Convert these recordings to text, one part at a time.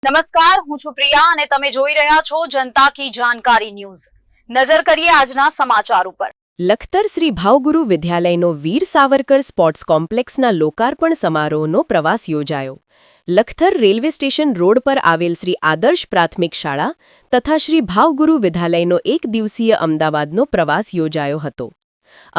નમસ્કાર, હું છું પ્રિયા અને તમે જોઈ રહ્યા છો જનતા કી જાણકારી ન્યૂઝ। નજર કરીએ આજના સમાચાર ઉપર। લખતર શ્રી ભાવગુરુ વિદ્યાલયનો વીર સાવરકર સ્પોર્ટ્સ કોમ્પ્લેક્સના લોકાર્પણ સમારોહનો પ્રવાસ યોજાયો। લખતર રેલવે સ્ટેશન રોડ પર આવેલ શ્રી આદર્શ પ્રાથમિક શાળા તથા શ્રી ભાવગુરુ વિદ્યાલયનો એક દિવસીય અમદાવાદનો પ્રવાસ યોજાયો હતો।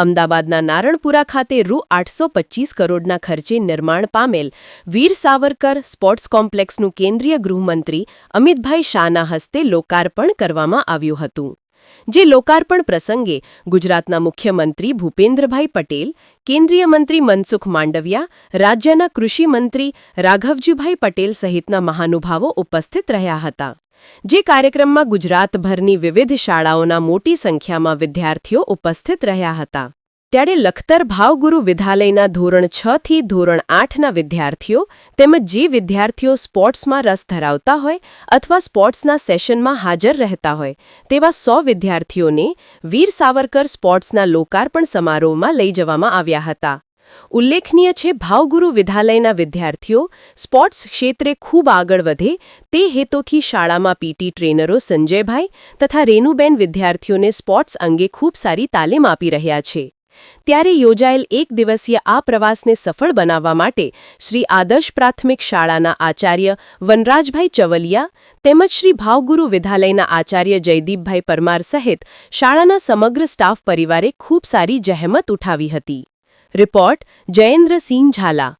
અમદાવાદના નારણપુરા ખાતે રૂ825 કરોડના ખર્ચે નિર્માણ પામેલ વીર સાવરકર સ્પોર્ટ્સ કોમ્પ્લેક્સનું કેન્દ્રીય ગૃહમંત્રી અમિતભાઈ શાહના હસ્તે લોકાર્પણ કરવામાં આવ્યું હતું। જે લોકાર્પણ પ્રસંગે ગુજરાતના મુખ્યમંત્રી ભૂપેન્દ્રભાઈ પટેલ, કેન્દ્રીય મંત્રી મનસુખ માંડવિયા, રાજ્યના કૃષિ મંત્રી રાઘવજીભાઈ પટેલ સહિતના મહાનુભાવો ઉપસ્થિત રહ્યા હતા। જે કાર્યક્રમમાં ગુજરાતભરની વિવિધ શાળાઓના મોટી સંખ્યામાં વિદ્યાર્થીઓ ઉપસ્થિત રહ્યા હતા। ત્યારે લખતર ભાવગુરુ વિદ્યાલયના ધોરણ 6 થી ધોરણ 8ના વિદ્યાર્થીઓ તેમજ જે વિદ્યાર્થીઓ સ્પોર્ટ્સમાં રસ ધરાવતા હોય અથવા સ્પોર્ટ્સના સેશનમાં હાજર રહેતા હોય તેવા 100 વિદ્યાર્થીઓને વીર સાવરકર સ્પોર્ટ્સના લોકાર્પણ સમારોહમાં લઈ જવામાં આવ્યા હતા। ઉલ્લેખનીય છે, ભાવગુરુ વિદ્યાલયના વિદ્યાર્થીઓ સ્પોર્ટ્સ ક્ષેત્રે ખૂબ આગળ વધે તે હેતુથી શાળામાં પીટી ટ્રેનરો સંજયભાઈ તથા રેનુબેન વિદ્યાર્થીઓને સ્પોર્ટ્સ અંગે ખૂબ સારી તાલીમ આપી રહ્યા છે। ત્યારે યોજાયેલ એક દિવસીય આ પ્રવાસને સફળ બનાવવા માટે શ્રી આદર્શ પ્રાથમિક શાળાના આચાર્ય વનરાજભાઈ ચવલિયા તેમજ શ્રી ભાવગુરુ વિદ્યાલયના આચાર્ય જયદીપભાઈ પરમાર સહિત શાળાના સમગ્ર સ્ટાફ પરિવારે ખૂબ સારી જહેમત ઉઠાવી હતી। રિપોર્ટ જયેન્દ્રસિંહ ઝાલા।